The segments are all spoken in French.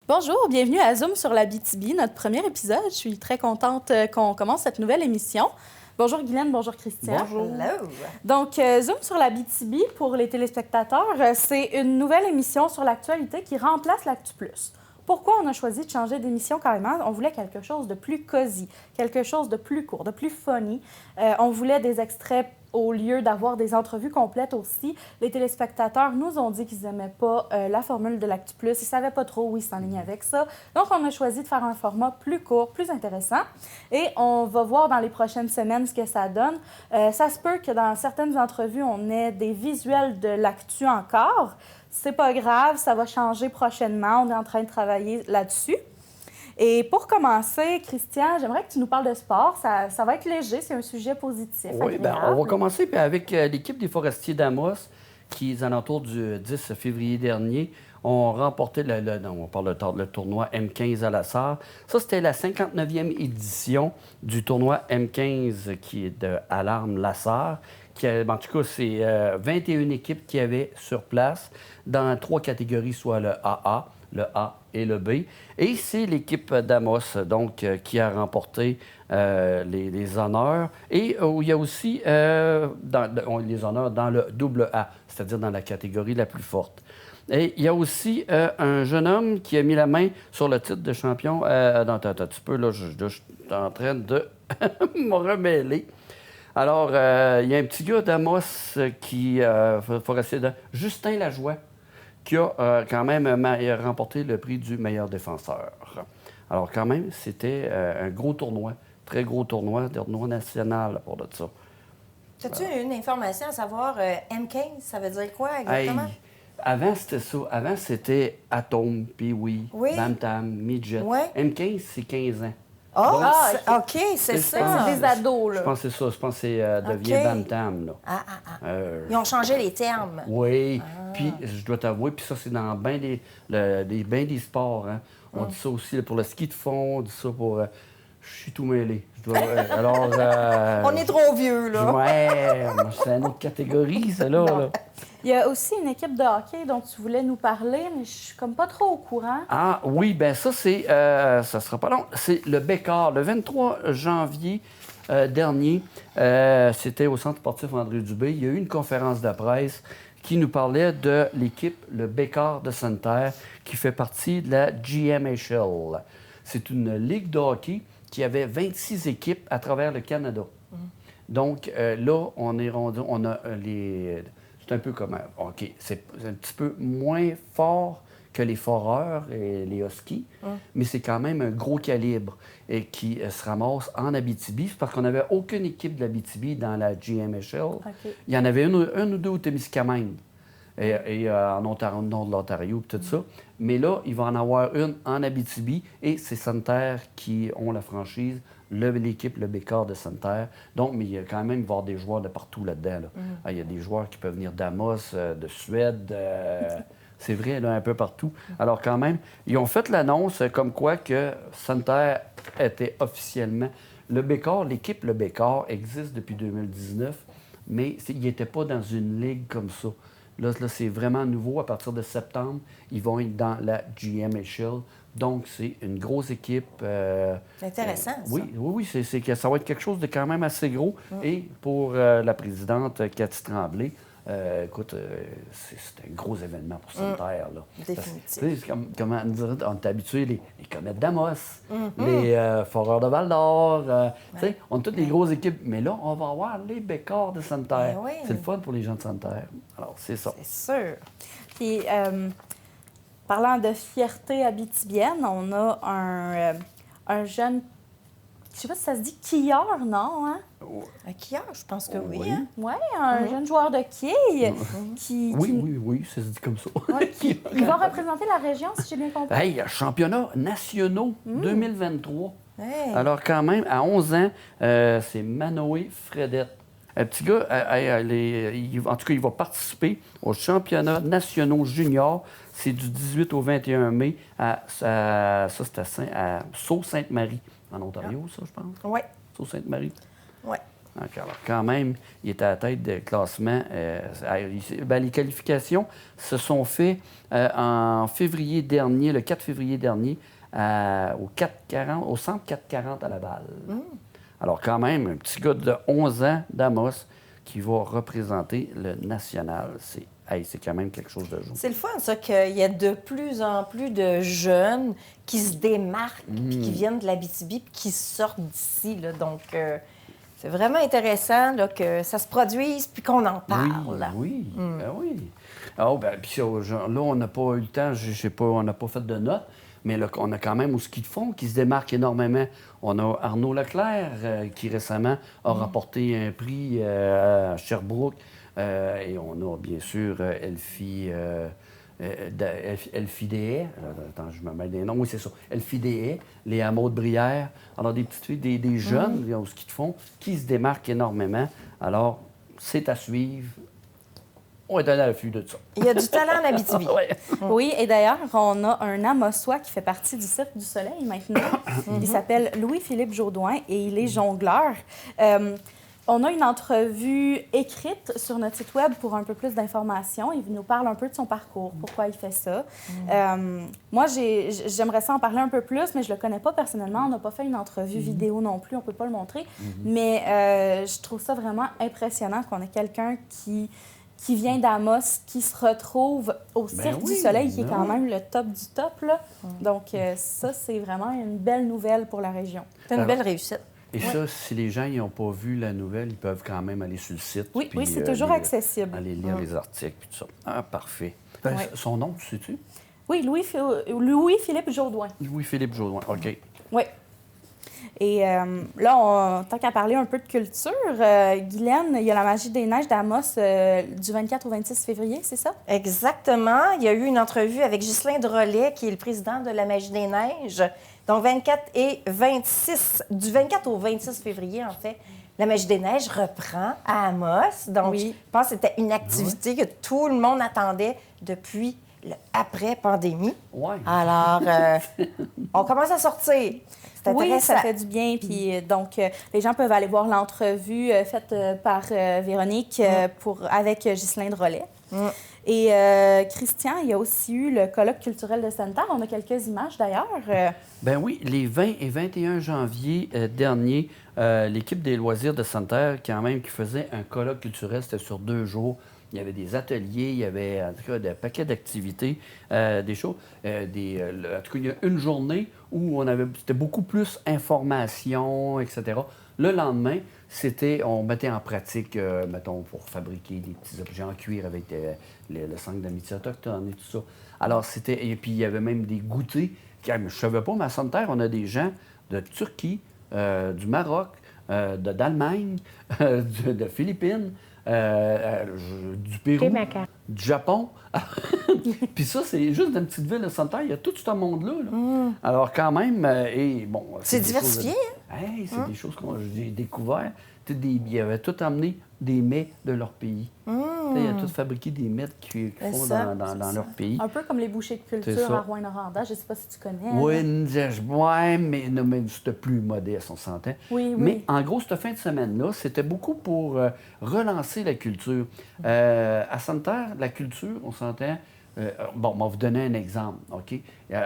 Bonjour, bienvenue à Zoom sur l'Abitibi, notre premier épisode. Je suis très contente qu'on commence cette nouvelle émission. Bonjour Guylaine, bonjour Christian. Bonjour. Hello. Donc, Zoom sur l'Abitibi, pour les téléspectateurs, c'est une nouvelle émission sur l'actualité qui remplace l'Actu Plus. Pourquoi on a choisi de changer d'émission carrément? On voulait quelque chose de plus cosy, quelque chose de plus court, de plus funny. On voulait des extraits au lieu d'avoir des entrevues complètes aussi. Les téléspectateurs nous ont dit qu'ils n'aimaient pas la formule de l'Actu Plus. Ils ne savaient pas trop où ils s'enlignaient avec ça. Donc, on a choisi de faire un format plus court, plus intéressant. Et on va voir dans les prochaines semaines ce que ça donne. Ça se peut que dans certaines entrevues, on ait des visuels de l'actu encore. C'est pas grave, ça va changer prochainement. On est en train de travailler là-dessus. Et pour commencer, Christian, j'aimerais que tu nous parles de sport. Ça va être léger, c'est un sujet positif. Oui, bien, on va commencer avec l'équipe des Forestiers d'Amos qui, aux alentours du 10 février dernier, ont remporté on parle le tournoi M15 à la Sarre. Ça, c'était la 59e édition du tournoi M15 qui est de Alarme-la-Sarre. En tout cas, c'est 21 équipes qui avaient sur place dans 3 catégories, soit le AA, le A et le B. Et c'est l'équipe d'Amos, donc, qui a remporté les honneurs. Et il y a aussi les honneurs dans le double A, c'est-à-dire dans la catégorie la plus forte. Et il y a aussi un jeune homme qui a mis la main sur le titre de champion. Attends un petit peu, là, je suis en train de me remêler. Alors, il y a un petit gars d'Amos qui forestier de Justin Lajoie, qui a quand même remporté le prix du meilleur défenseur. Alors, quand même, c'était un gros tournoi, très gros tournoi national pour de ça. As-tu une information à savoir M15, ça veut dire quoi exactement? Hey, avant, c'était ça. Avant, c'était Atome, Pee-Wee, Oui. Bantam, Midget. Ouais. M15, c'est 15 ans. Oh, Donc, OK, c'est ça. C'est des ados, là. Je pense que c'est ça. Je pense que c'est devient OK. Bantam, là. Ils ont changé les termes. Oui, puis je dois t'avouer, puis ça, c'est dans bien des sports. Hein. On dit ça aussi là, pour le ski de fond, on dit ça pour... je suis tout mêlé. Alors... On est trop vieux, là. Ouais, c'est une autre catégorie, celle-là. Il y a aussi une équipe de hockey dont tu voulais nous parler, mais je suis comme pas trop au courant. Ah oui, bien ça, ça sera pas long. C'est le Bécard. Le 23 janvier dernier, c'était au Centre sportif André Dubé. Il y a eu une conférence de presse qui nous parlait de l'équipe, le Bécard de Sainte-Terre, qui fait partie de la GMHL. C'est une ligue de hockey qui avait 26 équipes à travers le Canada. Donc là, on est rendu, on a les... C'est un peu comme... OK, c'est un petit peu moins fort que les foreurs et les huskies, mais c'est quand même un gros calibre et qui se ramasse en Abitibi. C'est parce qu'on n'avait aucune équipe de l'Abitibi dans la GMHL. OK. Il y en avait une ou deux au Témiscamingue et en Ontario, le nord de l'Ontario, tout ça. Mais là, il va en avoir une en Abitibi et c'est Sainte-Terre qui ont la franchise, l'équipe, le Bécard de Sainte-Terre. Donc, mais il y a quand même, il va y avoir des joueurs de partout là-dedans. Là. Il y a des joueurs qui peuvent venir d'Amos, de Suède, c'est vrai, là, un peu partout. Alors, quand même, ils ont fait l'annonce comme quoi que Sainte-Terre était officiellement... Le Bécard, l'équipe Le Bécard existe depuis 2019, mais il n'était pas dans une ligue comme ça. Là, c'est vraiment nouveau. À partir de septembre, ils vont être dans la GMHL. Donc, c'est une grosse équipe. C'est intéressant, ça. Oui, c'est que ça va être quelque chose de quand même assez gros. Et pour la présidente Cathy Tremblay, écoute, c'est un gros événement pour Sainte-Terre. Définitif. Comment dire, on est habitué, les Comètes d'Amos, les Foreurs de Val-d'Or. On a toutes les grosses équipes. Mais là, on va avoir les Bécards de Sainte-Terre. Ben oui. C'est le fun pour les gens de Sainte-Terre. Alors, c'est ça. C'est sûr. Puis, parlant de fierté abitibienne, on a un jeune, je sais pas si ça se dit quilleur, non? Hein? Un quilleur, je pense que oui. Oui. Hein? Oui, un jeune joueur de quilles Oui, ça se dit comme ça. il va représenter la région, si j'ai bien compris. Hey, championnats nationaux 2023. Hey. Alors, quand même, à 11 ans, c'est Manoé Fredette. Un petit gars, en tout cas, il va participer aux championnats nationaux juniors. C'est du 18 au 21 mai à Sault-Sainte-Marie, en Ontario, ça, je pense. Oui. Sault-Sainte-Marie. Oui. Donc, alors, quand même, il était à la tête de classement. Les qualifications se sont faites en février dernier, le 4 février dernier, au centre 440 à Laval. Alors, quand même, un petit gars de 11 ans d'Amos qui va représenter le national. C'est quand même quelque chose de jour. C'est le fun, ça, qu'il y a de plus en plus de jeunes qui se démarquent, puis qui viennent de l'Abitibi, puis qui sortent d'ici. Là. Donc, c'est vraiment intéressant là, que ça se produise, puis qu'on en parle. Oui, ben oui. Oh, ben, puis là, on n'a pas eu le temps, je sais pas, on n'a pas fait de notes, mais là, on a quand même au ski de fond qui se démarque énormément. On a Arnaud Leclerc qui récemment a remporté un prix à Sherbrooke. Et on a bien sûr Elfie Deshaies. Attends, je me mets des noms. Oui, c'est ça. Elfie Deshaies, Léa Maud-Brière. Alors, des petites filles, des jeunes au ski de fond qui se démarquent énormément. Alors, c'est à suivre. On est allé à l'affût de ça. Il y a du talent en Abitibi. Ouais. Oui, et d'ailleurs, on a un Amossois qui fait partie du Cirque du Soleil maintenant. Il s'appelle Louis-Philippe Jourdouin et il est jongleur. On a une entrevue écrite sur notre site web pour un peu plus d'informations. Il nous parle un peu de son parcours, pourquoi il fait ça. Moi, j'aimerais ça en parler un peu plus, mais je le connais pas personnellement. On n'a pas fait une entrevue vidéo non plus, on peut pas le montrer. Mais je trouve ça vraiment impressionnant qu'on ait quelqu'un qui vient d'Amos, qui se retrouve au Cirque du Soleil, qui est quand même le top du top. Là. Donc ça, c'est vraiment une belle nouvelle pour la région. C'est une belle réussite. Et ça, si les gens n'ont pas vu la nouvelle, ils peuvent quand même aller sur le site. Oui, puis, oui, c'est toujours accessible. Aller lire les articles puis tout ça. Ah, parfait. Ben, son nom, tu sais-tu? Oui, Louis-Philippe Jourdouin. Louis-Philippe Jourdouin, OK. Oui. Et là, tant qu'à parler un peu de culture, Guylaine, il y a la Magie des Neiges d'Amos du 24 au 26 février, c'est ça? Exactement. Il y a eu une entrevue avec Ghislain Drolet, qui est le président de la Magie des Neiges. Donc, 24 et 26, du 24 au 26 février, en fait, la Magie des Neiges reprend à Amos. Donc, je pense que c'était une activité que tout le monde attendait depuis l'après-pandémie. Ouais. Alors, on commence à sortir. C'est Oui, intéressant. ça fait du bien. Puis donc, les gens peuvent aller voir l'entrevue faite par Véronique avec Ghislain Drolet. Et Christian, il y a aussi eu le colloque culturel de Sainte-Terre. On a quelques images d'ailleurs. Ben oui, les 20 et 21 janvier dernier, l'équipe des loisirs de Sainte-Terre, quand même, qui faisait un colloque culturel, c'était sur 2 jours. Il y avait des ateliers, il y avait en tout cas des paquets d'activités, des choses. En tout cas, il y a une journée où c'était beaucoup plus information, etc. Le lendemain, on mettait en pratique, mettons, pour fabriquer des petits objets en cuir avec le Centre d'amitié autochtone et tout ça. Alors, et puis il y avait même des goûters. Je ne savais pas, mais à Sainte-Terre, on a des gens de Turquie, du Maroc, d'Allemagne, de Philippines, du Pérou, du Japon. Puis ça, c'est juste dans une petite ville de Sainte-Terre, il y a tout ce monde-là. Là. Alors quand même, c'est diversifié, Hey, c'est des choses que j'ai découvertes. Ils avaient tout amené des mets de leur pays. Ils avaient tout fabriqué des mets qu'ils font dans leur pays. Un peu comme les bouchées de culture à Rouyn-Noranda. Je ne sais pas si tu connais. Oui, mais c'était plus modeste, on s'entend. Oui. Mais en gros, cette fin de semaine-là, c'était beaucoup pour relancer la culture. À Sainte-Terre, la culture, on s'entend. On va vous donner un exemple, OK?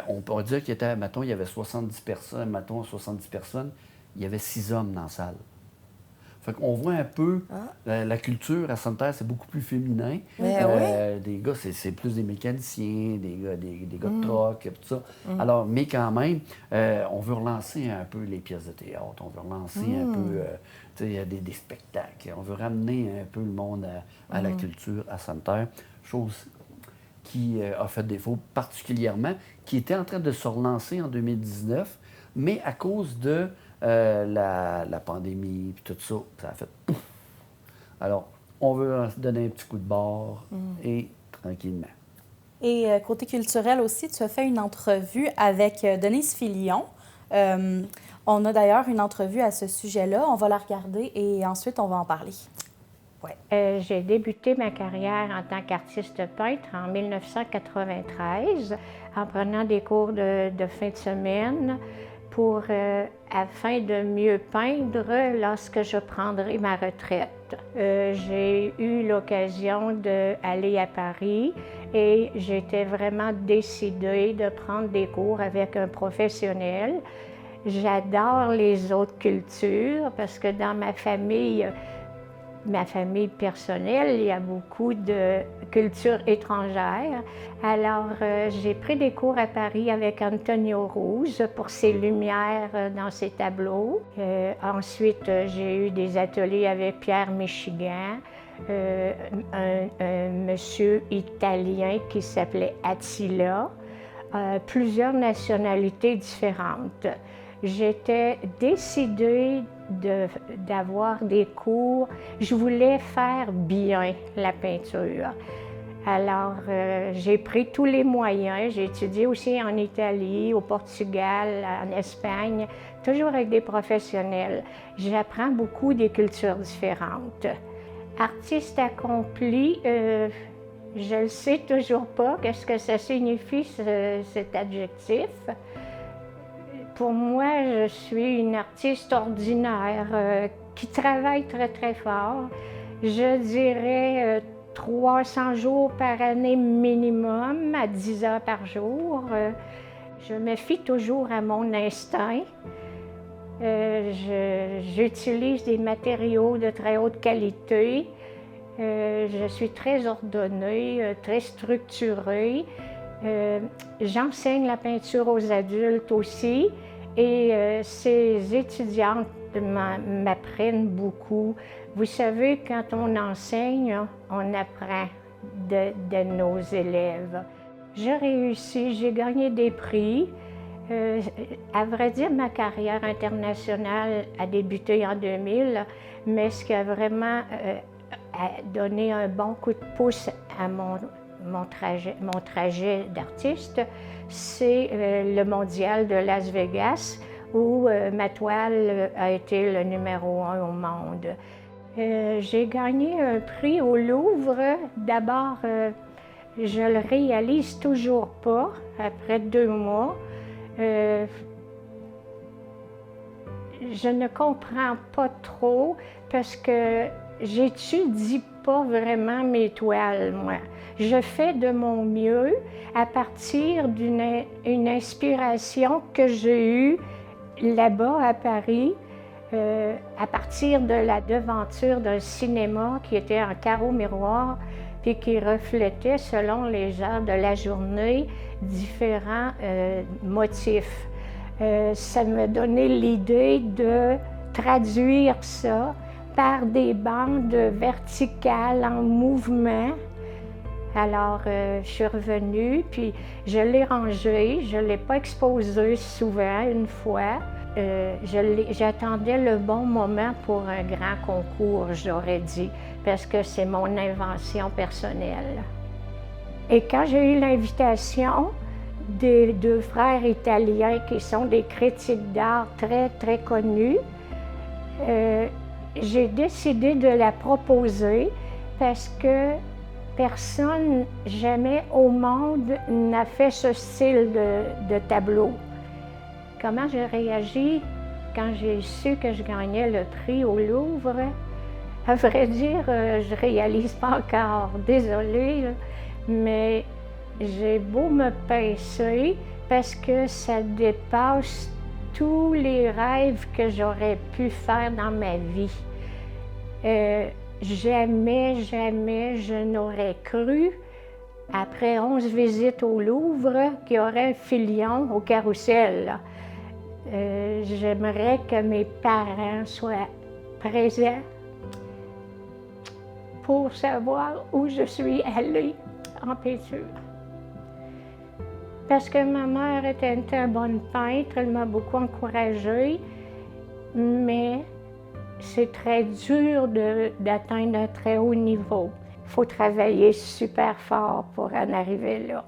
On pourrait dire qu'il il y avait 70 personnes, il y avait 6 hommes dans la salle. Fait qu'on voit un peu la culture à Sainte-Terre, c'est beaucoup plus féminin. Des gars, c'est plus des mécaniciens, des gars de troc, tout ça. Alors, mais quand même, on veut relancer un peu les pièces de théâtre, on veut relancer un peu des spectacles. On veut ramener un peu le monde à la culture à Sainte-Terre, chose qui a fait défaut particulièrement, qui était en train de se relancer en 2019, mais à cause de la pandémie et tout ça, ça a fait pouf. Alors, on veut donner un petit coup de bord et tranquillement. Et côté culturel aussi, tu as fait une entrevue avec Denise Filion. On a d'ailleurs une entrevue à ce sujet-là. On va la regarder et ensuite, on va en parler. J'ai débuté ma carrière en tant qu'artiste peintre en 1993 en prenant des cours de fin de semaine. afin de mieux peindre lorsque je prendrai ma retraite. J'ai eu l'occasion d'aller à Paris et j'étais vraiment décidée de prendre des cours avec un professionnel. J'adore les autres cultures parce que dans ma famille personnelle, il y a beaucoup de cultures étrangères. Alors, j'ai pris des cours à Paris avec Antonio Rose pour ses lumières dans ses tableaux. Ensuite, j'ai eu des ateliers avec Pierre Michigan, un monsieur italien qui s'appelait Attila, plusieurs nationalités différentes. J'étais décidée d'avoir des cours. Je voulais faire bien la peinture. Alors, j'ai pris tous les moyens. J'ai étudié aussi en Italie, au Portugal, en Espagne, toujours avec des professionnels. J'apprends beaucoup des cultures différentes. Artiste accompli, je ne sais toujours pas qu'est-ce que ça signifie, cet adjectif. Pour moi, je suis une artiste ordinaire qui travaille très, très fort. Je dirais 300 jours par année minimum, à 10 heures par jour. Je me fie toujours à mon instinct. J'utilise des matériaux de très haute qualité. Je suis très ordonnée, très structurée. J'enseigne la peinture aux adultes aussi. Et ces étudiantes m'apprennent beaucoup. Vous savez, quand on enseigne, on apprend de nos élèves. J'ai réussi, j'ai gagné des prix. À vrai dire, ma carrière internationale a débuté en 2000, mais ce qui a vraiment donné un bon coup de pouce à mon trajet d'artiste, c'est le mondial de Las Vegas, où ma toile a été le numéro 1 au monde. J'ai gagné un prix au Louvre. D'abord, je le réalise toujours pas, après 2 mois. Je ne comprends pas trop, parce que j'étudie pas vraiment mes toiles, moi. Je fais de mon mieux à partir d'une inspiration que j'ai eue là-bas à Paris, à partir de la devanture d'un cinéma qui était en carreau miroir, puis qui reflétait, selon les heures de la journée, différents motifs. Ça m'a donné l'idée de traduire ça par des bandes verticales en mouvement. Alors, je suis revenue, puis je l'ai rangé. Je ne l'ai pas exposé souvent, une fois. J'attendais le bon moment pour un grand concours, j'aurais dit, parce que c'est mon invention personnelle. Et quand j'ai eu l'invitation des 2 frères italiens qui sont des critiques d'art très, très connus, j'ai décidé de la proposer parce que personne jamais au monde n'a fait ce style de tableau. Comment j'ai réagi quand j'ai su que je gagnais le prix au Louvre? À vrai dire, je réalise pas encore, désolée, mais j'ai beau me pincer parce que ça dépasse tous les rêves que j'aurais pu faire dans ma vie. Jamais je n'aurais cru, après 11 visites au Louvre, qu'il y aurait un filion au carrousel. J'aimerais que mes parents soient présents pour savoir où je suis allée en peinture. Parce que ma mère était une très bonne peintre, elle m'a beaucoup encouragée, mais c'est très dur d'atteindre un très haut niveau. Il faut travailler super fort pour en arriver là.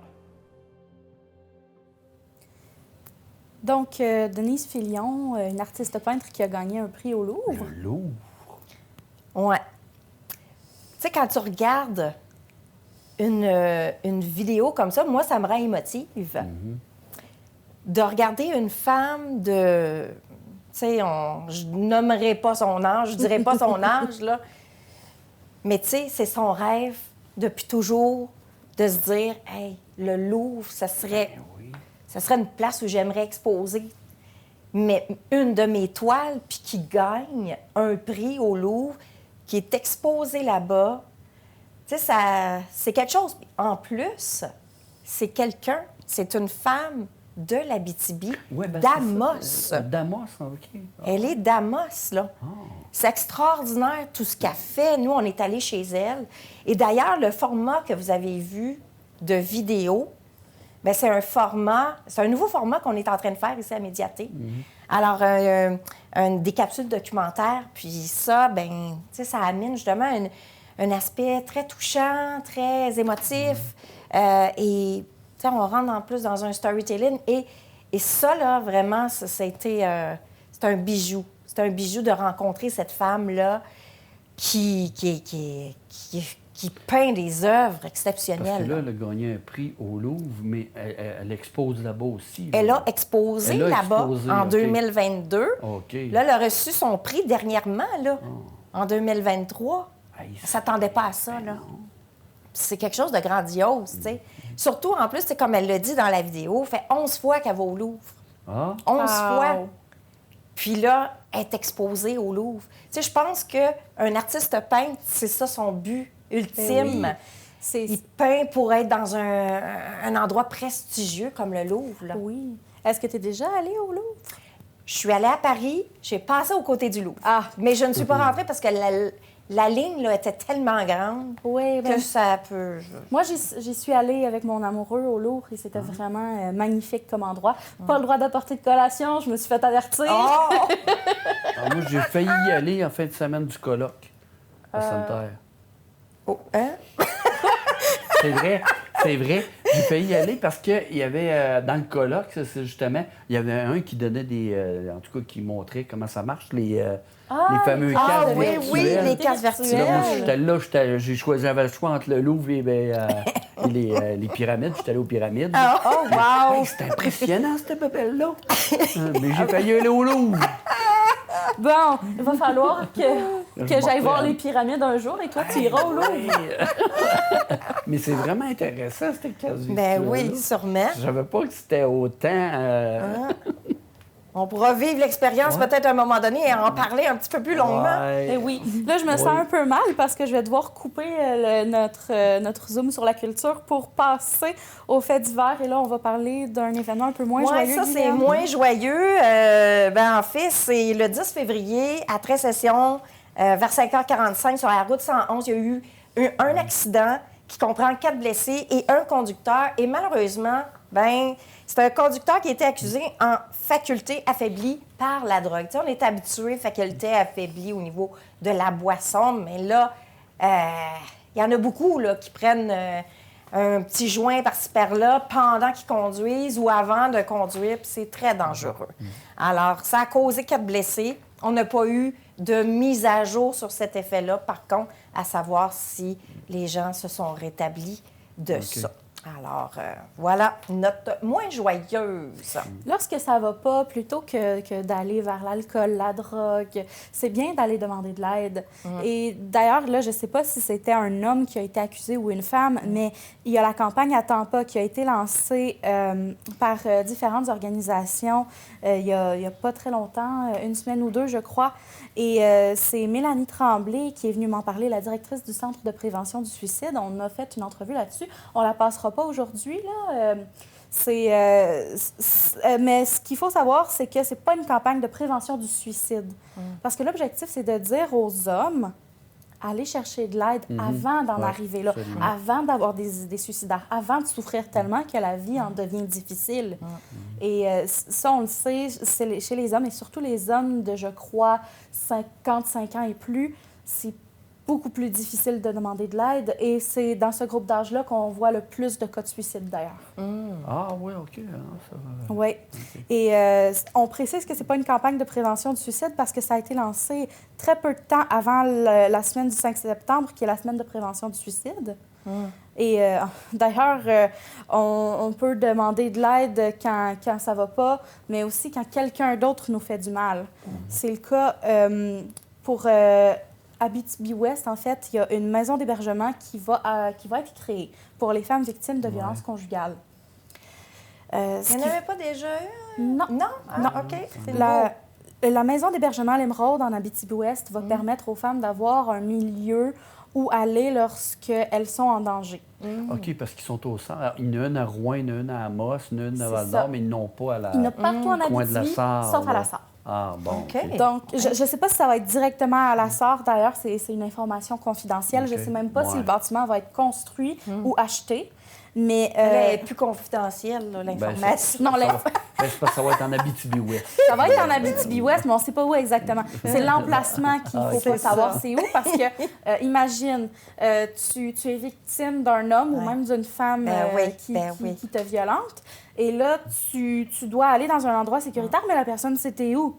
Donc, Denise Filion, une artiste peintre qui a gagné un prix au Louvre. Le Louvre? Ouais. Tu sais, quand tu regardes une vidéo comme ça, moi, ça me rend émotive. de regarder une femme de... Tu sais, je nommerai pas son âge, je dirais pas son âge, là. Mais tu sais, c'est son rêve depuis toujours de se dire, hey, le Louvre, ça serait une place où j'aimerais exposer. Mais une de mes toiles, puis qui gagne un prix au Louvre, qui est exposée là-bas, tu sais, c'est quelque chose. En plus, c'est une femme de l'Abitibi, d'Amos. D'Amos, OK. Elle est d'Amos, là. C'est extraordinaire tout ce qu'elle fait. Nous, on est allés chez elle. Et d'ailleurs, le format que vous avez vu de vidéo, bien, c'est un nouveau format qu'on est en train de faire ici à Médiaté. Alors, des capsules documentaires, puis ça, bien, tu sais, ça amène justement un aspect très touchant, très émotif. Et, tu sais, on rentre en plus dans un storytelling. Et ça, là, vraiment, c'est un bijou. C'est un bijou de rencontrer cette femme-là qui peint des œuvres exceptionnelles. Parce que là, elle a gagné un prix au Louvre, mais elle expose là-bas aussi. Elle a exposé là-bas en 2022. OK. Là, elle a reçu son prix dernièrement, là, en 2023. Elle ne s'attendait pas à ça, là. C'est quelque chose de grandiose, tu sais. Surtout, en plus, c'est comme elle l'a dit dans la vidéo, fait 11 fois qu'elle va au Louvre. 11 fois. Puis là, elle est exposée au Louvre. Tu sais, je pense qu'un artiste peintre, c'est ça son but ultime. Il peint pour être dans un endroit prestigieux comme le Louvre, là. Oui. Est-ce que tu es déjà allée au Louvre? Je suis allée à Paris, j'ai passé aux côtés du Louvre. Mais je ne suis pas rentrée parce que la ligne là, était tellement grande que ça peut... Moi, j'y suis allée avec mon amoureux au Louvre et c'était vraiment magnifique comme endroit. Pas le droit d'apporter de collation, je me suis fait avertir. Moi, j'ai failli y aller en fin de semaine du colloque à Sainte-Terre. C'est vrai. J'ai failli y aller parce qu'il y avait, dans le colloque, c'est justement, il y avait un qui donnait en tout cas, qui montrait comment ça marche, les fameux casques virtuels. Oui, les casques virtuels. Là, moi, j'avais le choix entre le Louvre et les pyramides. J'étais allé aux pyramides. Wow! Hey, c'était impressionnant, cette bébelle-là. Mais j'ai failli aller au Louvre. Bon, il va falloir que j'aille voir les pyramides un jour et toi, tu iras au Louvre. Mais c'est vraiment intéressant, cette case virtuelle. Ben oui, sûrement. Je savais pas que c'était autant... On pourra vivre l'expérience peut-être à un moment donné et en parler un petit peu plus longuement. Et oui. Là, je me sens un peu mal parce que je vais devoir couper notre Zoom sur la culture pour passer aux faits divers. Et là, on va parler d'un événement un peu moins joyeux. Ça, c'est moins joyeux. En fait, c'est le 10 février, à 13 sessions, vers 5h45, sur la route 111, il y a eu un accident qui comprend 4 blessés et un conducteur. Et malheureusement, c'est un conducteur qui a été accusé en faculté affaiblie par la drogue. Tu sais, on est habitué faculté affaiblie au niveau de la boisson, mais là, il y en a beaucoup là, qui prennent un petit joint par-ci par-là pendant qu'ils conduisent ou avant de conduire, puis c'est très dangereux. Alors, ça a causé 4 blessés. On n'a pas eu de mise à jour sur cet effet-là, par contre, à savoir si les gens se sont rétablis de ça. Alors, voilà, note moins joyeuse. Lorsque ça va pas, plutôt que d'aller vers l'alcool, la drogue, c'est bien d'aller demander de l'aide. Et d'ailleurs, là, je sais pas si c'était un homme qui a été accusé ou une femme, mais il y a la campagne à Tampa qui a été lancée par différentes organisations il y a pas très longtemps, une semaine ou deux, je crois. Et c'est Mélanie Tremblay qui est venue m'en parler, la directrice du Centre de prévention du suicide. On a fait une entrevue là-dessus. On la passera pas aujourd'hui, là. Mais ce qu'il faut savoir, c'est que c'est pas une campagne de prévention du suicide. Parce que l'objectif, c'est de dire aux hommes, aller chercher de l'aide avant d'en arriver là, avant d'avoir des idées suicidaires, avant de souffrir tellement que la vie en devient difficile. Et ça, on le sait, chez les hommes, et surtout les hommes de, je crois, 55 ans et plus, c'est beaucoup plus difficile de demander de l'aide. Et c'est dans ce groupe d'âge-là qu'on voit le plus de cas de suicide, d'ailleurs. Ah oui, OK. Oui. Okay. Et on précise que c'est pas une campagne de prévention du suicide parce que ça a été lancé très peu de temps avant la semaine du 5 septembre, qui est la semaine de prévention du suicide. Et d'ailleurs, on peut demander de l'aide quand ça va pas, mais aussi quand quelqu'un d'autre nous fait du mal. C'est le cas pour Abitibi-Ouest. En fait, il y a une maison d'hébergement qui va être créée pour les femmes victimes de violences conjugales. Il n'y en avait pas déjà eu? Non. Non? Ah, Non. OK. C'est nouveau. La maison d'hébergement L'Émeraude en Abitibi-Ouest va permettre aux femmes d'avoir un milieu où aller lorsqu'elles sont en danger. OK, parce qu'ils sont au centre. Il y en a une à Rouen, il y en a une à Amos, il y en a une à C'est Val-d'Or, ça. mais ils n'ont pas à la... Il y en a partout en coin de la Abitibi, Sarre, sauf à là. la Sarre. Ah, bon. OK. OK. Donc, je ne sais pas si ça va être directement à la Sarre. D'ailleurs, c'est une information confidentielle. Je ne OK. sais même pas si Ouais. le bâtiment va être construit ou acheté. Mais Elle est plus confidentielle, là, l'information. non, Ben, c'est parce que ça va être en Abitibi-Ouest. ça va être en Abitibi-Ouest, mais on ne sait pas où exactement. C'est l'emplacement qu'il ne faut c'est pas savoir ça. c'est où. Parce que, imagine, tu es victime d'un homme ou même d'une femme qui te violente. Et là, tu dois aller dans un endroit sécuritaire, mais la personne, c'était où?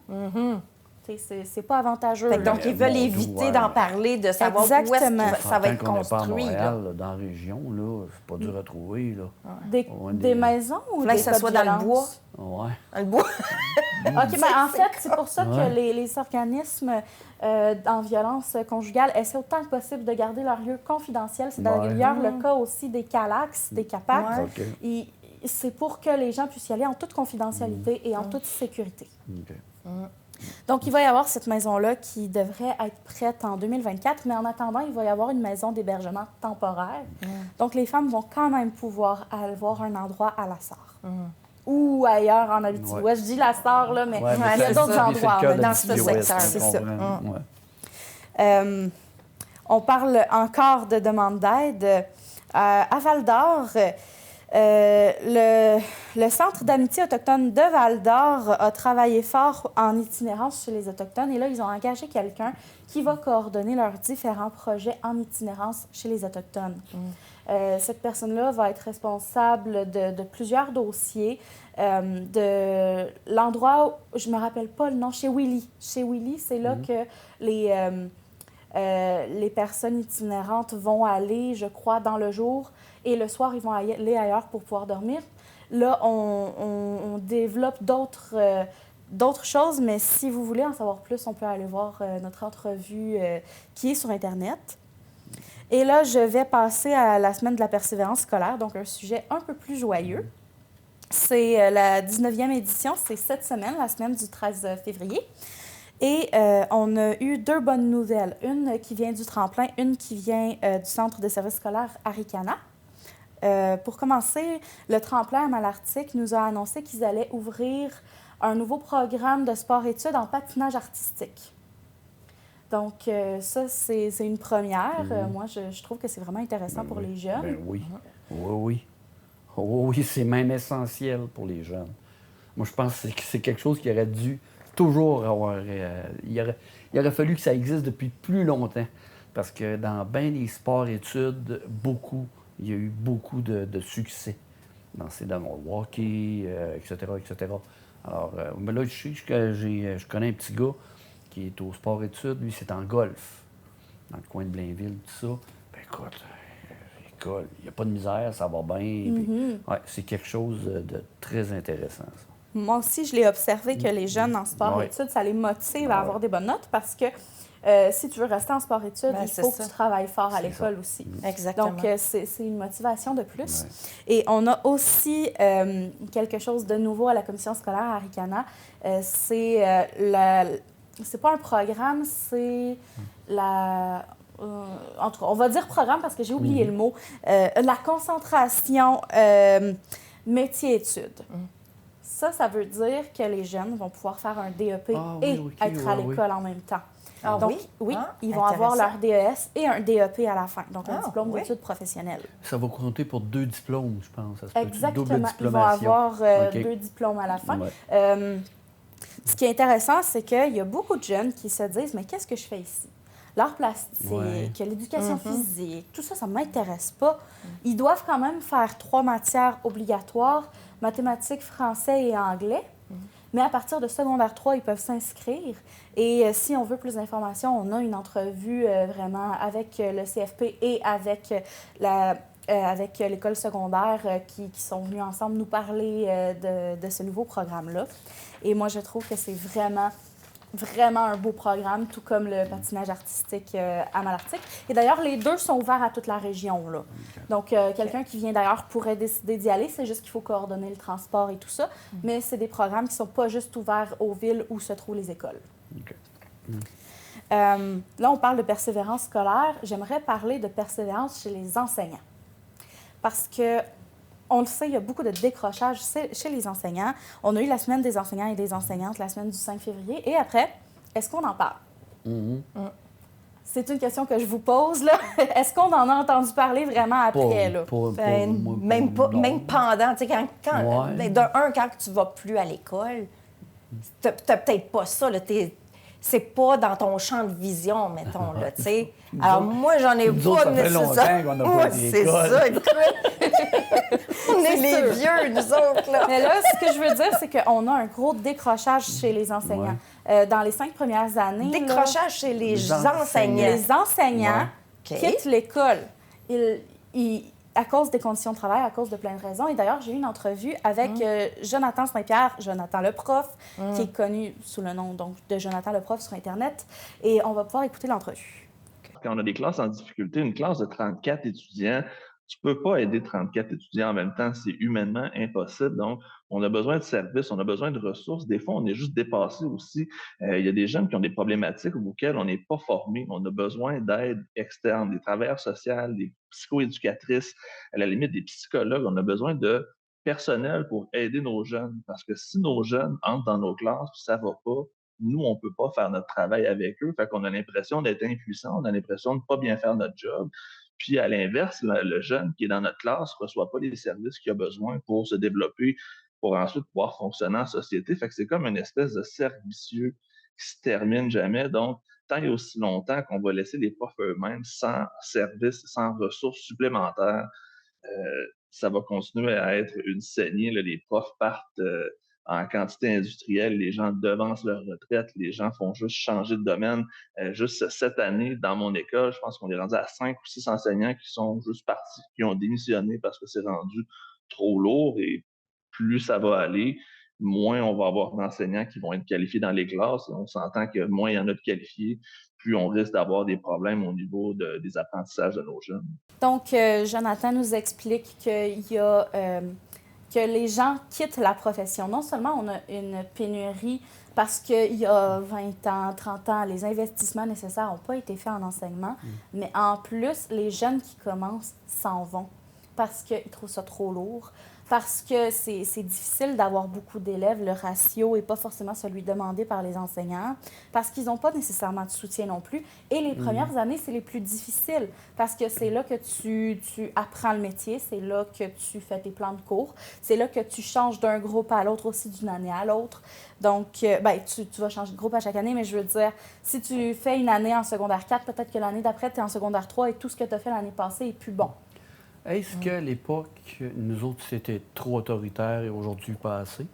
C'est pas avantageux. Fait que donc, ils veulent éviter d'en parler, de savoir où est-ce que ça va être Tant qu'on n'est pas à construit. Montréal, là, dans la région, là, c'est pas dur à trouver, là. Des maisons ou Faudrait des que ça cas de soit dans le violence? bois. Ouais. Dans le bois. OK, ben en fait, c'est pour ça que Ouais. les organismes en violence conjugale essaient autant que possible de garder leur lieu confidentiel. C'est d'ailleurs le cas aussi des CALAX, des CAPAC. Ouais. OK. Et c'est pour que les gens puissent y aller en toute confidentialité et en toute sécurité. OK. Donc, il va y avoir cette maison-là qui devrait être prête en 2024, mais en attendant, il va y avoir une maison d'hébergement temporaire. Donc, les femmes vont quand même pouvoir avoir un endroit à la Sarre. Ou ailleurs en Abitibi-Ouest. Je dis la Sarre, là, mais Ouais, il y a c'est d'autres ça, puis c'est le endroits cas dans ce d'Abitibi-Ouest, secteur. on C'est ça. comprend. Ouais. On parle encore de demande d'aide. À Val-d'Or, le Centre d'amitié autochtone de Val-d'Or a travaillé fort en itinérance chez les Autochtones. Et là, ils ont engagé quelqu'un qui va coordonner leurs différents projets en itinérance chez les Autochtones. Cette personne-là va être responsable de plusieurs dossiers. De l'endroit, où, je ne me rappelle pas le nom, chez Willy. Chez Willy, c'est là que les personnes itinérantes vont aller, je crois, dans le jour, et le soir, ils vont aller ailleurs pour pouvoir dormir. Là, on développe d'autres choses, mais si vous voulez en savoir plus, on peut aller voir notre entrevue qui est sur Internet. Et là, je vais passer à la semaine de la persévérance scolaire, donc un sujet un peu plus joyeux. C'est la 19e édition, c'est cette semaine, la semaine du 13 février. Et on a eu 2 bonnes nouvelles. Une qui vient du tremplin, une qui vient du centre de services scolaires Arikana. Pour commencer, le tremplin à Malartic nous a annoncé qu'ils allaient ouvrir un nouveau programme de sport-études en patinage artistique. Donc, ça, c'est une première. Moi, je trouve que c'est vraiment intéressant pour les jeunes. Ben oui. Oui. Oui, c'est même essentiel pour les jeunes. Moi, je pense que c'est quelque chose qui aurait dû toujours avoir... il aurait fallu que ça existe depuis plus longtemps. Parce que dans bien des sports-études, il y a eu beaucoup de succès dans le hockey, etc., etc. Alors, mais là, je connais un petit gars qui est au sport-études. Lui, c'est en golf, dans le coin de Blainville, tout ça. Ben écoute, il n'y a pas de misère, ça va bien. Puis, ouais, c'est quelque chose de très intéressant, ça. Moi aussi, je l'ai observé que les jeunes en sport-études, ça les motive à avoir des bonnes notes parce que si tu veux rester en sport-études, il faut que tu travailles fort à l'école aussi. Exactement. Donc, c'est une motivation de plus. Ouais. Et on a aussi quelque chose de nouveau à la commission scolaire à Arikana. C'est pas un programme, c'est la... en tout cas, on va dire programme parce que j'ai oublié le mot. La concentration métier-études. Ça veut dire que les jeunes vont pouvoir faire un DEP être à l'école en même temps. Ah, donc, ils vont avoir leur DES et un DEP à la fin, donc un diplôme d'études professionnelles. Ça va compter pour 2 diplômes, je pense. Ça se exactement. Double ils vont avoir 2 diplômes à la fin. Ouais. Ce qui est intéressant, c'est qu'il y a beaucoup de jeunes qui se disent « Mais qu'est-ce que je fais ici? L'art plastique, l'éducation physique, tout ça, ça ne m'intéresse pas. » Ils doivent quand même faire 3 matières obligatoires, mathématiques, français et anglais. Mais à partir de secondaire 3, ils peuvent s'inscrire. Et si on veut plus d'informations, on a une entrevue vraiment avec le CFP et avec avec l'école secondaire qui sont venus ensemble nous parler de ce nouveau programme-là. Et moi, je trouve que c'est vraiment un beau programme, tout comme le patinage artistique à Malartic. Et d'ailleurs, les deux sont ouverts à toute la région, là. Donc, quelqu'un qui vient d'ailleurs pourrait décider d'y aller. C'est juste qu'il faut coordonner le transport et tout ça. Mais c'est des programmes qui ne sont pas juste ouverts aux villes où se trouvent les écoles. Là, on parle de persévérance scolaire. J'aimerais parler de persévérance chez les enseignants. Parce que, on le sait, il y a beaucoup de décrochage chez les enseignants. On a eu la semaine des enseignants et des enseignantes, la semaine du 5 février. Et après, est-ce qu'on en parle? C'est une question que je vous pose, là. Est-ce qu'on en a entendu parler vraiment après, là? Même pendant, tu sais, quand tu vas plus à l'école, t'as peut-être pas ça, là. C'est pas dans ton champ de vision, mettons, là, tu sais. Alors, moi, j'en ai pas nécessairement. Ça fait longtemps qu'on n'a pas été à l'école. C'est ça, écoute. On est les vieux, nous autres, là. Mais là, ce que je veux dire, c'est qu'on a un gros décrochage chez les enseignants. Dans les 5 premières années... Décrochage chez les enseignants. Les enseignants quittent l'école. À cause des conditions de travail, à cause de plein de raisons. Et d'ailleurs, j'ai eu une entrevue avec Jonathan Saint-Pierre, Jonathan le prof, qui est connu sous le nom donc, de Jonathan le prof sur Internet. Et on va pouvoir écouter l'entrevue. Quand on a des classes en difficulté, une classe de 34 étudiants, tu peux pas aider 34 étudiants en même temps. C'est humainement impossible. Donc, on a besoin de services, on a besoin de ressources. Des fois, on est juste dépassé aussi. Il y a des jeunes qui ont des problématiques auxquelles on n'est pas formé. On a besoin d'aide externe, des travailleurs sociaux, des psychoéducatrices, à la limite des psychologues. On a besoin de personnel pour aider nos jeunes. Parce que si nos jeunes entrent dans nos classes, ça va pas, nous, on peut pas faire notre travail avec eux. Fait qu'on a l'impression d'être impuissant, on a l'impression de pas bien faire notre job. Puis, à l'inverse, le jeune qui est dans notre classe ne reçoit pas les services qu'il a besoin pour se développer, pour ensuite pouvoir fonctionner en société. Fait que c'est comme une espèce de cercle vicieux qui se termine jamais. Donc, tant et aussi longtemps qu'on va laisser les profs eux-mêmes sans services, sans ressources supplémentaires, ça va continuer à être une saignée. Là, les profs partent en quantité industrielle, les gens devancent leur retraite, les gens font juste changer de domaine. Juste cette année, dans mon école, je pense qu'on est rendu à 5 ou 6 enseignants qui sont juste partis, qui ont démissionné parce que c'est rendu trop lourd. Et plus ça va aller, moins on va avoir d'enseignants qui vont être qualifiés dans les classes. Et on s'entend que moins il y en a de qualifiés, plus on risque d'avoir des problèmes au niveau des apprentissages de nos jeunes. Donc, Jonathan nous explique qu'il y a... que les gens quittent la profession. Non seulement on a une pénurie parce qu'il y a 20 ans, 30 ans, les investissements nécessaires n'ont pas été faits en enseignement, mais en plus, les jeunes qui commencent s'en vont parce qu'ils trouvent ça trop lourd, parce que c'est difficile d'avoir beaucoup d'élèves, le ratio n'est pas forcément celui demandé par les enseignants, parce qu'ils n'ont pas nécessairement de soutien non plus. Et les premières années, c'est les plus difficiles, parce que c'est là que tu apprends le métier, c'est là que tu fais tes plans de cours, c'est là que tu changes d'un groupe à l'autre aussi, d'une année à l'autre. Donc, tu vas changer de groupe à chaque année, mais je veux dire, si tu fais une année en secondaire 4, peut-être que l'année d'après, tu es en secondaire 3 et tout ce que tu as fait l'année passée est plus bon. Est-ce qu'à l'époque, nous autres, c'était trop autoritaire et aujourd'hui pas assez?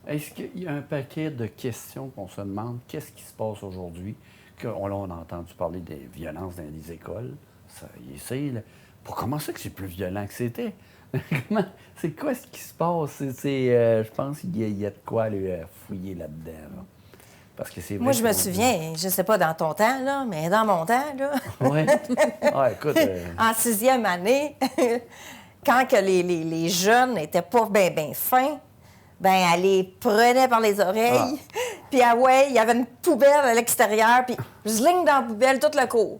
Est-ce qu'il y a un paquet de questions qu'on se demande? Qu'est-ce qui se passe aujourd'hui? On a entendu parler des violences dans les écoles. Pour commencer, que c'est plus violent que c'était. C'est quoi ce qui se passe? Je pense qu'il y a de quoi aller fouiller là-dedans. Là. Parce que c'est vrai. Moi, je me souviens, je ne sais pas dans ton temps, là, mais dans mon temps, là. Oui. Ah, écoute. En 6e année, quand que les jeunes n'étaient pas bien fins, ben elle les prenait par les oreilles. Puis, il y avait une poubelle à l'extérieur, puis je ligne dans la poubelle tout le cours.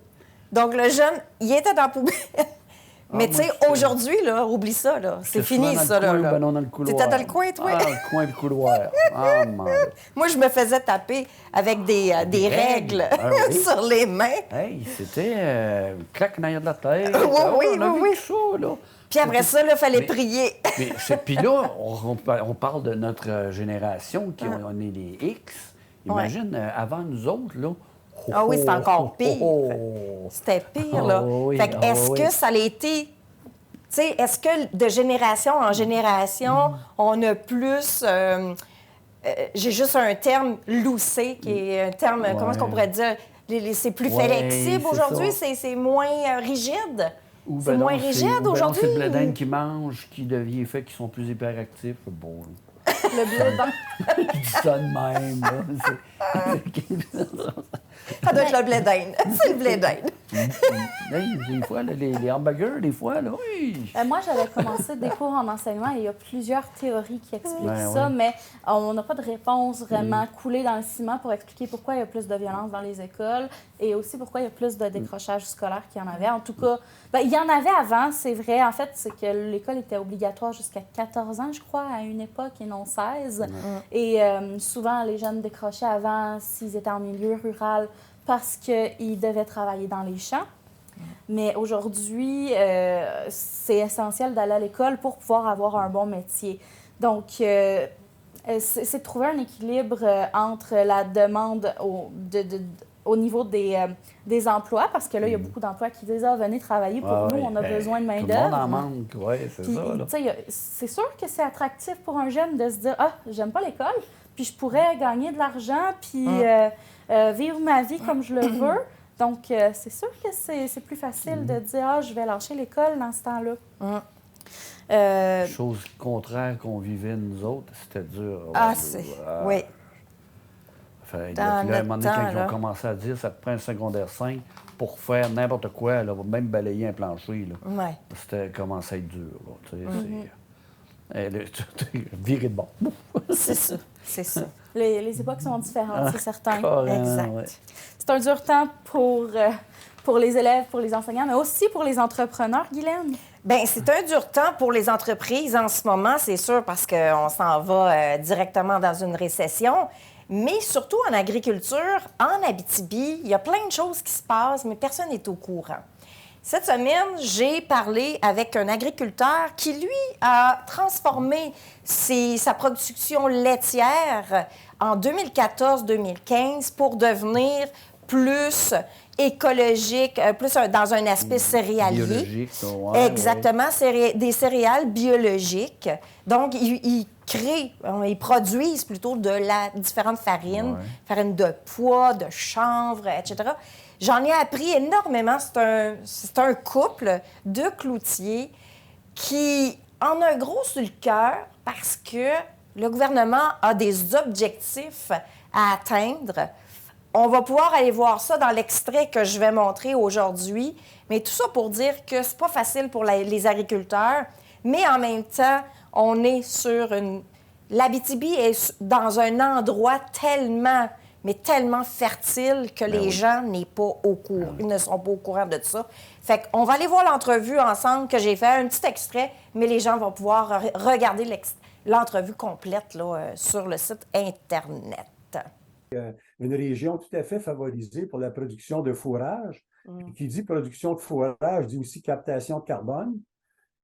Donc, le jeune, il était dans la poubelle. Mais tu sais, aujourd'hui, là, oublie ça, là. C'est fini, ça, là. Ben non, dans le couloir. T'étais dans le coin, toi? Ah, dans le coin du couloir. Ah, mon Dieu. Moi, je me faisais taper avec des règles sur les mains. Hey, c'était claque en arrière de la tête. Oui. Ça, là. Puis après ça, il fallait prier. Puis là, on parle de notre génération, on est les X. Imagine, avant nous autres, là. Ah oui, c'est encore pire. C'était pire, là. Fait que est-ce que ça a été... Tu sais, est-ce que de génération en génération, on a plus... j'ai juste un terme loussé, qui est un terme, comment est-ce qu'on pourrait dire? C'est plus flexible aujourd'hui, c'est moins rigide. Ou C'est moins rigide aujourd'hui, c'est le blé ou- d'Inde qui mange, qui devient fait qu'ils sont plus hyperactifs. Bon, Le blé d'Inde. je dis ça de même. Là. Ça doit être le blé d'Inde. C'est le blé d'Inde. Hey, des fois, là, les hamburgers, des fois, là, oui. Moi, j'avais commencé des cours en enseignement et il y a plusieurs théories qui expliquent Ouais, ça, ouais. mais on n'a pas de réponse vraiment coulée dans le ciment pour expliquer pourquoi il y a plus de violence dans les écoles et aussi pourquoi il y a plus de décrochage scolaire qu'il y en avait. En tout cas, ben, il y en avait avant, c'est vrai. En fait, c'est que l'école était obligatoire jusqu'à 14 ans, je crois, à une époque, et non 16. Et souvent, les jeunes décrochaient avant s'ils étaient en milieu rural parce qu'ils devaient travailler dans les champs. Mais aujourd'hui, c'est essentiel d'aller à l'école pour pouvoir avoir un bon métier. Donc, c'est de trouver un équilibre entre la demande au niveau des emplois, parce que là, il y a beaucoup d'emplois qui disent « Ah, venez travailler pour nous, on a besoin de Tout le monde en main-d'œuvre. manque, oui, c'est Puis, ça. Là. tu sais, c'est sûr que c'est attractif pour un jeune de se dire « Ah, j'aime pas l'école, puis je pourrais gagner de l'argent, puis vivre ma vie comme je le veux. » Donc, c'est sûr que c'est plus facile de dire « Ah, je vais lâcher l'école dans ce temps-là. Chose contraire qu'on vivait, nous autres, c'était dur. Ah, c'est... Oui. Fait, Dans là, à un notre moment donné, temps, quand ils là. ont commencé à dire ça te prend un secondaire 5 pour faire n'importe quoi, là, même balayer un plancher, là, Ouais. c'était commencé à être dur. Là, tu sais, virer de bord. C'est ça. C'est ça. Les époques sont différentes, c'est certain. Exact. Ouais. C'est un dur temps pour les élèves, pour les enseignants, mais aussi pour les entrepreneurs, Guylaine. Bien, c'est un dur temps pour les entreprises en ce moment, c'est sûr, parce qu'on s'en va directement dans une récession. Mais surtout en agriculture, en Abitibi, il y a plein de choses qui se passent, mais personne n'est au courant. Cette semaine, j'ai parlé avec un agriculteur qui, lui, a transformé sa production laitière en 2014-2015 pour devenir plus écologique, plus dans un aspect céréalier. Biologique, ça, ouais, Exactement, des céréales biologiques. Donc, ils produisent plutôt différentes farines, farine de pois, de chanvre, etc. J'en ai appris énormément. C'est un couple de cloutiers qui en a gros sur le cœur parce que le gouvernement a des objectifs à atteindre. On va pouvoir aller voir ça dans l'extrait que je vais montrer aujourd'hui. Mais tout ça pour dire que c'est pas facile pour les agriculteurs, mais en même temps, on est sur l'Abitibi est dans un endroit tellement fertile que les gens n'est pas au courant. Ils ne sont pas au courant de ça. Fait qu'on va aller voir l'entrevue ensemble que j'ai fait, un petit extrait, mais les gens vont pouvoir regarder l'entrevue complète là, sur le site Internet. Une région tout à fait favorisée pour la production de fourrage. Qui dit production de fourrage dit aussi captation de carbone.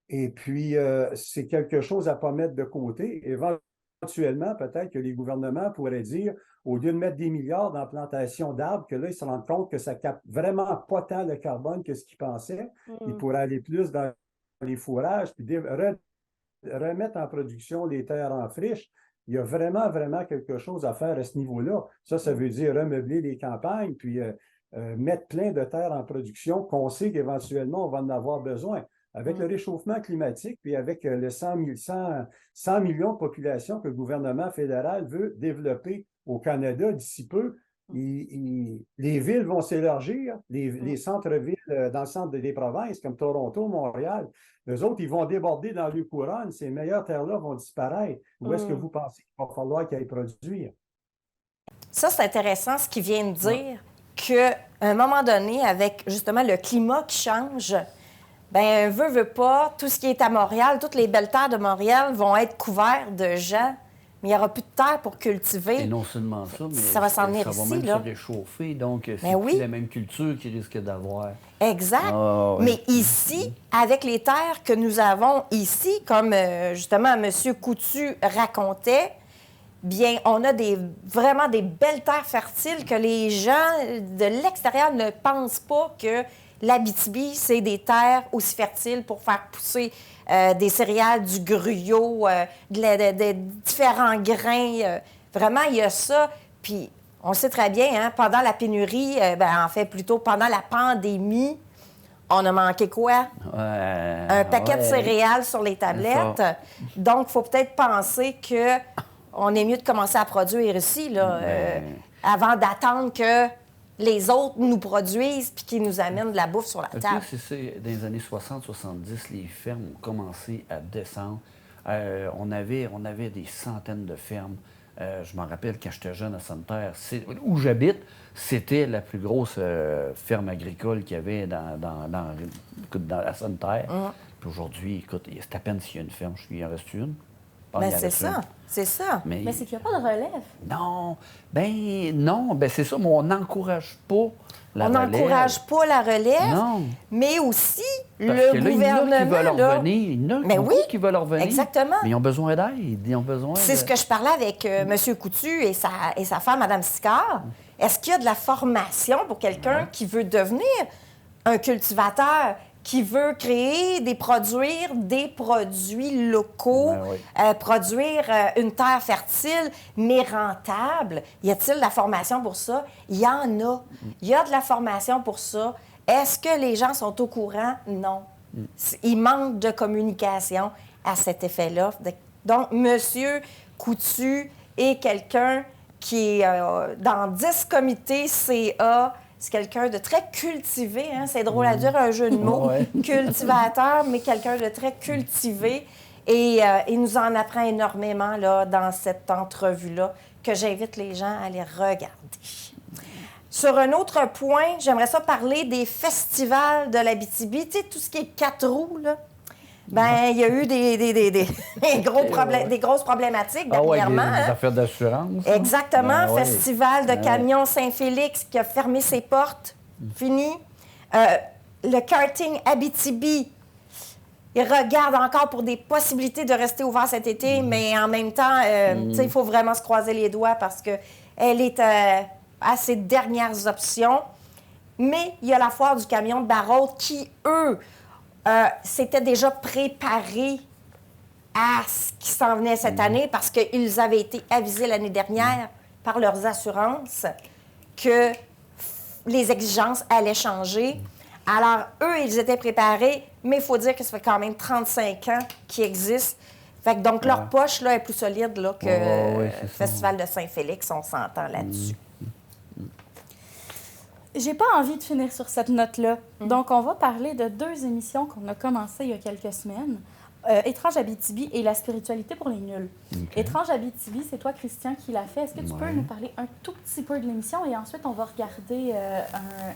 Et puis, c'est quelque chose à ne pas mettre de côté. Éventuellement, peut-être que les gouvernements pourraient dire, au lieu de mettre des milliards dans la plantation d'arbres, que là, ils se rendent compte que ça ne capte vraiment pas tant de carbone que ce qu'ils pensaient. Ils pourraient aller plus dans les fourrages, puis remettre en production les terres en friche. Il y a vraiment, vraiment quelque chose à faire à ce niveau-là. Ça veut dire remeubler les campagnes, puis mettre plein de terres en production qu'on sait qu'éventuellement, on va en avoir besoin. Avec le réchauffement climatique, puis avec le 100 millions de population que le gouvernement fédéral veut développer au Canada d'ici peu, les villes vont s'élargir, les centres-villes dans le centre des provinces, comme Toronto, Montréal, eux autres, ils vont déborder dans les couronnes, ces meilleures terres-là vont disparaître. Où est-ce que vous pensez qu'il va falloir qu'ils aillent produire? Ça, c'est intéressant ce qu'il vient de dire, qu'à un moment donné, avec justement le climat qui change, bien, veut pas, tout ce qui est à Montréal, toutes les belles terres de Montréal vont être couvertes de gens, mais il n'y aura plus de terre pour cultiver. Et non seulement ça, mais ça va s'en venir ça ici, va même là. se réchauffer, donc c'est Ben oui. plus la même culture qu'ils risquent d'avoir. Exact. Ah, oui. Mais ici, avec les terres que nous avons ici, comme justement M. Coutu racontait, bien, on a vraiment des belles terres fertiles que les gens de l'extérieur ne pensent pas que l'Abitibi, c'est des terres aussi fertiles pour faire pousser des céréales, du gruyot, des différents grains. Vraiment, il y a ça. Puis, on le sait très bien, hein, pendant la pénurie, en fait, plutôt pendant la pandémie, On a manqué quoi? Un paquet de céréales sur les tablettes. Donc, il faut peut-être penser qu'on est mieux de commencer à produire ici, là, avant d'attendre que les autres nous produisent puis qu'ils nous amènent de la bouffe sur la table. C'est dans les années 60-70, les fermes ont commencé à descendre. On avait des centaines de fermes. Je m'en rappelle quand j'étais jeune à Sainte-Terre, où j'habite, c'était la plus grosse ferme agricole qu'il y avait dans la Sainte-Terre. Puis aujourd'hui, écoute, c'est à peine s'il y a une ferme. Il en reste une. Mais c'est ça, c'est ça. Mais c'est qu'il n'y a pas de relève. Non, c'est ça, mais on n'encourage pas la relève. On n'encourage pas la relève, non. Mais aussi Parce le que là, gouvernement... il y en a qui veulent revenir. Il y en a qui veulent revenir. Exactement. Mais ils ont besoin d'aide. Ils ont besoin C'est ce que je parlais avec M. Coutu et sa femme, Mme Sicard. Est-ce qu'il y a de la formation pour quelqu'un qui veut devenir un cultivateur, qui veut produire des produits locaux, produire une terre fertile, mais rentable? Y a-t-il de la formation pour ça? Il y en a. Il y a de la formation pour ça. Est-ce que les gens sont au courant? Non. Il manque de communication à cet effet-là. Donc, M. Coutu est quelqu'un qui est dans 10 comités CA. C'est quelqu'un de très cultivé, hein? C'est drôle à dire, un jeu de mots. Cultivateur, mais quelqu'un de très cultivé. Et il nous en apprend énormément là, dans cette entrevue-là, que j'invite les gens à aller regarder. Sur un autre point, j'aimerais ça parler des festivals de l'Abitibi. Tu sais, tout ce qui est 4 roues, là. Bien, il y a eu des grosses problématiques dernièrement. Des affaires d'assurance. Exactement. Festival de camions Saint-Félix qui a fermé ses portes. Fini. Le karting Abitibi, il regarde encore pour des possibilités de rester ouvert cet été, mais en même temps, il faut vraiment se croiser les doigts parce qu'elle est à ses dernières options. Mais il y a la foire du camion de Barrault qui, eux, s'étaient déjà préparés à ce qui s'en venait cette année parce qu'ils avaient été avisés l'année dernière par leurs assurances que les exigences allaient changer. Alors, eux, ils étaient préparés, mais il faut dire que ça fait quand même 35 ans qu'ils existent. Fait que donc, leur poche là, est plus solide là, que le Festival de Saint-Félix, on s'entend là-dessus. J'ai pas envie de finir sur cette note-là. Donc, on va parler de 2 émissions qu'on a commencées il y a quelques semaines. Étrange Abitibi et la spiritualité pour les nuls. Okay. Étrange Abitibi, c'est toi, Christian, qui l'a fait. Est-ce que tu peux nous parler un tout petit peu de l'émission et ensuite, on va regarder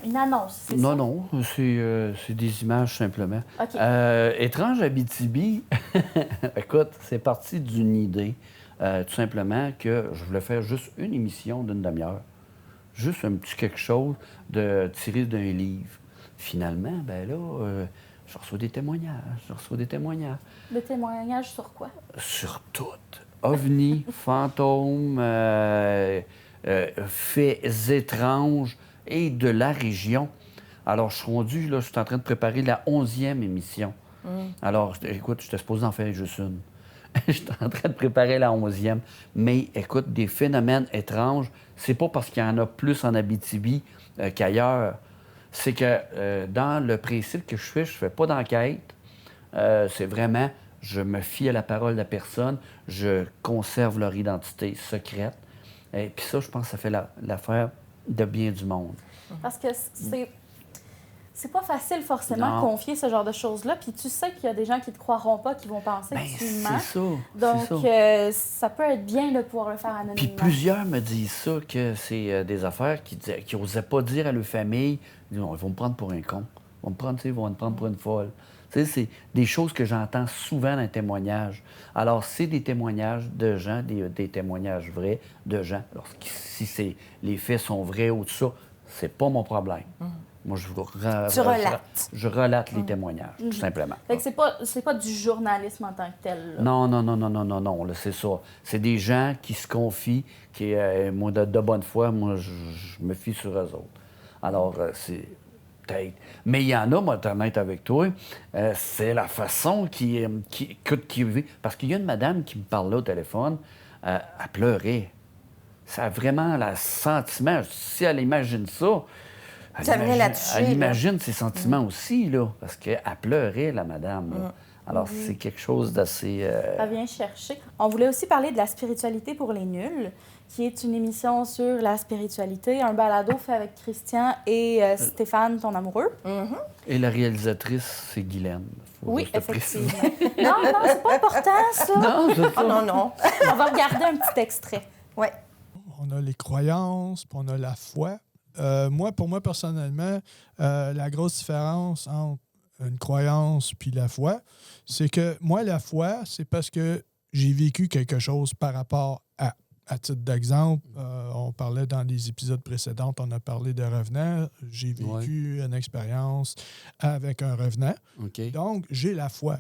une annonce? Non, c'est des images simplement. Okay. Étrange Abitibi, écoute, c'est parti d'une idée, tout simplement, que je voulais faire juste une émission d'une demi-heure. Juste un petit quelque chose de tiré d'un livre. Finalement, ben là, je reçois des témoignages. Des témoignages sur quoi? Sur tout. OVNI, fantômes, faits étranges et de la région. Alors, je suis rendu, là, je suis en train de préparer la 11e émission. Alors, écoute, j'étais supposé en faire juste une. Je suis en train de préparer la 11e. Mais écoute, des phénomènes étranges, c'est pas parce qu'il y en a plus en Abitibi qu'ailleurs. C'est que dans le principe que je fais pas d'enquête. C'est vraiment, je me fie à la parole de la personne, je conserve leur identité secrète. Et puis ça, je pense que ça fait l'affaire de bien du monde. Parce que c'est pas facile forcément de confier ce genre de choses-là. Puis tu sais qu'il y a des gens qui ne te croiront pas, qui vont penser que tu mens. C'est ça. Donc, ça peut être bien de pouvoir le faire anonymement. Puis plusieurs me disent ça, que c'est des affaires qu'ils n'osaient pas dire à leur famille. Ils disent, ils vont me prendre pour un con. Ils vont me prendre pour une folle. Tu sais, c'est des choses que j'entends souvent dans les témoignages. Alors, c'est des témoignages de gens, des témoignages vrais de gens. Alors, si les faits sont vrais ou tout ça, c'est pas mon problème. Moi, je relate les témoignains, tout simplement. Fait que c'est pas du journalisme en tant que tel. Là. Non, là, c'est ça. C'est des gens qui se confient, qui, moi, de bonne foi, moi, je me fie sur eux autres. Alors, c'est peut-être... Mais il y en a, moi, être honnête avec toi, c'est la façon qui vit. Parce qu'il y a une madame qui me parlait au téléphone, elle pleurait. Ça a vraiment le sentiment, si elle imagine ça... Ça venait la toucher. Elle imagine ses sentiments aussi, là, parce qu'elle pleurait, la madame. Là. Alors, c'est quelque chose d'assez... Ça vient chercher. On voulait aussi parler de la spiritualité pour les nuls, qui est une émission sur la spiritualité, un balado fait avec Christian et Stéphane, ton amoureux. Et la réalisatrice, c'est Guylaine. Oui, effectivement. Non, c'est pas important, ça. Non, c'est ça. Non. On va regarder un petit extrait. Oui. On a les croyances, puis on a la foi. Pour moi, personnellement, la grosse différence entre une croyance puis la foi, c'est que moi, la foi, c'est parce que j'ai vécu quelque chose par rapport à. À titre d'exemple, on parlait dans les épisodes précédents, on a parlé de revenants. J'ai vécu une expérience avec un revenant. OK. Donc, j'ai la foi.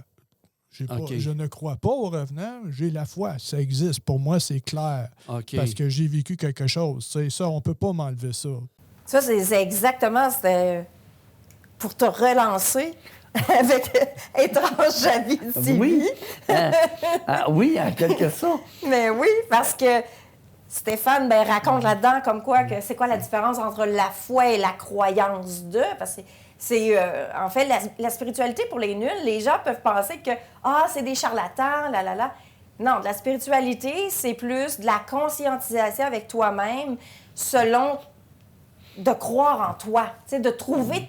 Je ne crois pas aux revenants, j'ai la foi. Ça existe. Pour moi, c'est clair. OK. Parce que j'ai vécu quelque chose. C'est ça, on ne peut pas m'enlever ça. Ça, c'est exactement pour te relancer avec Étrange Abitibi. Oui. Oui, en quelque sorte. Mais oui, parce que Stéphane raconte là-dedans comme quoi que c'est quoi la différence entre la foi et la croyance de. Parce que c'est en fait la spiritualité pour les nuls. Les gens peuvent penser que c'est des charlatans, Non, de la spiritualité, c'est plus de la conscientisation avec toi-même selon de croire en toi, de trouver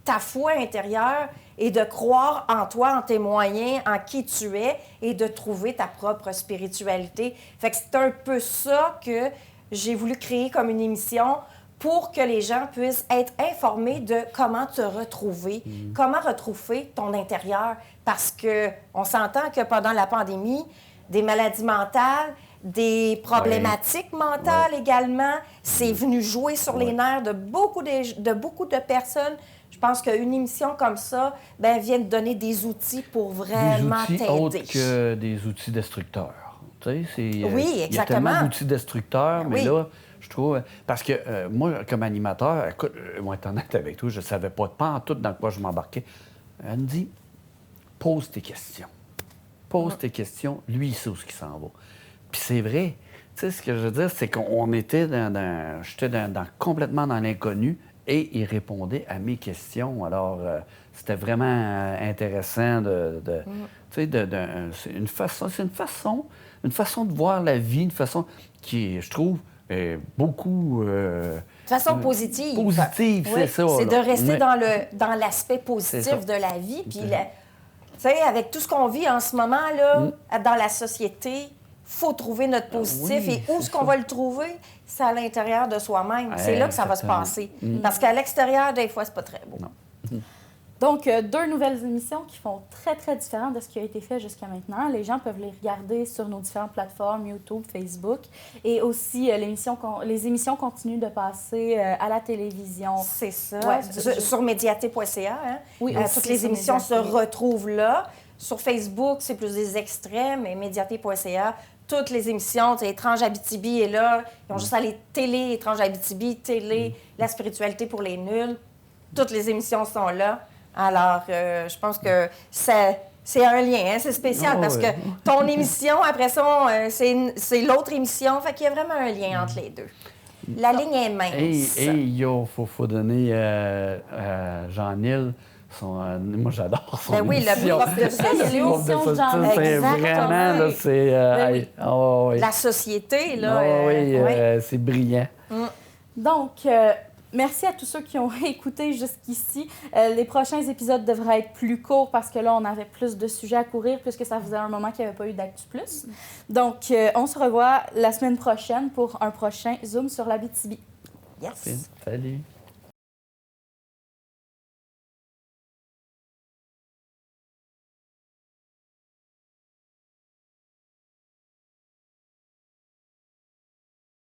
ta foi intérieure et de croire en toi, en tes moyens, en qui tu es et de trouver ta propre spiritualité. Fait que c'est un peu ça que j'ai voulu créer comme une émission pour que les gens puissent être informés de comment te retrouver, comment retrouver ton intérieur. Parce qu'on s'entend que pendant la pandémie, des maladies mentales, des problématiques mentales également, c'est venu jouer sur les nerfs de beaucoup de personnes. Je pense qu'une émission comme ça vient de donner des outils pour vraiment t'aider. Des outils autres que des outils destructeurs. Tu sais, oui, exactement. Il y a tellement d'outils destructeurs, mais là, je trouve... Parce que moi, comme animateur, écoute, moi, être honnête avec toi, je ne savais pas en tout dans quoi je m'embarquais. Elle me dit, pose tes questions. Pose tes questions. Lui, il sait où il s'en va. Puis c'est vrai. Tu sais, ce que je veux dire, c'est qu'on était j'étais complètement dans l'inconnu et il répondait à mes questions. Alors, c'était vraiment intéressant tu sais, c'est une façon de voir la vie, une façon qui, je trouve, est beaucoup... de façon positive. Positive, c'est ça. C'est de rester Mais... dans l'aspect positif de la vie. Puis, tu sais, avec tout ce qu'on vit en ce moment, là, dans la société... faut trouver notre positif. Et où est-ce qu'on va le trouver? C'est à l'intérieur de soi-même. C'est là que ça va se passer. Parce qu'à l'extérieur, des fois, c'est pas très beau. Non. Donc, 2 nouvelles émissions qui font très, très différent de ce qui a été fait jusqu'à maintenant. Les gens peuvent les regarder sur nos différentes plateformes, YouTube, Facebook. Et aussi, les émissions continuent de passer à la télévision. C'est ça. Ouais, sur mediaté.ca. Hein? Oui, toutes les émissions se retrouvent là. Sur Facebook, c'est plus des extraits, mais mediaté.ca, toutes les émissions, Étrange Abitibi est là. Ils ont juste à aller télé, Étrange Abitibi, télé, la spiritualité pour les nuls. Toutes les émissions sont là. Alors, je pense que c'est un lien, hein? C'est spécial parce que ton émission, après ça, c'est l'autre émission. Fait qu'il y a vraiment un lien entre les deux. La ligne est mince. Et il faut donner à Jean-Nil. Moi, j'adore son émission. Le prof de l'émission de Jean. C'est vraiment, là, c'est... La société, là... c'est brillant. Donc, merci à tous ceux qui ont écouté jusqu'ici. Les prochains épisodes devraient être plus courts parce que là, on avait plus de sujets à courir puisque ça faisait un moment qu'il n'y avait pas eu d'Actu Plus. Donc, on se revoit la semaine prochaine pour un prochain Zoom sur l'Abitibi. Yes! Salut!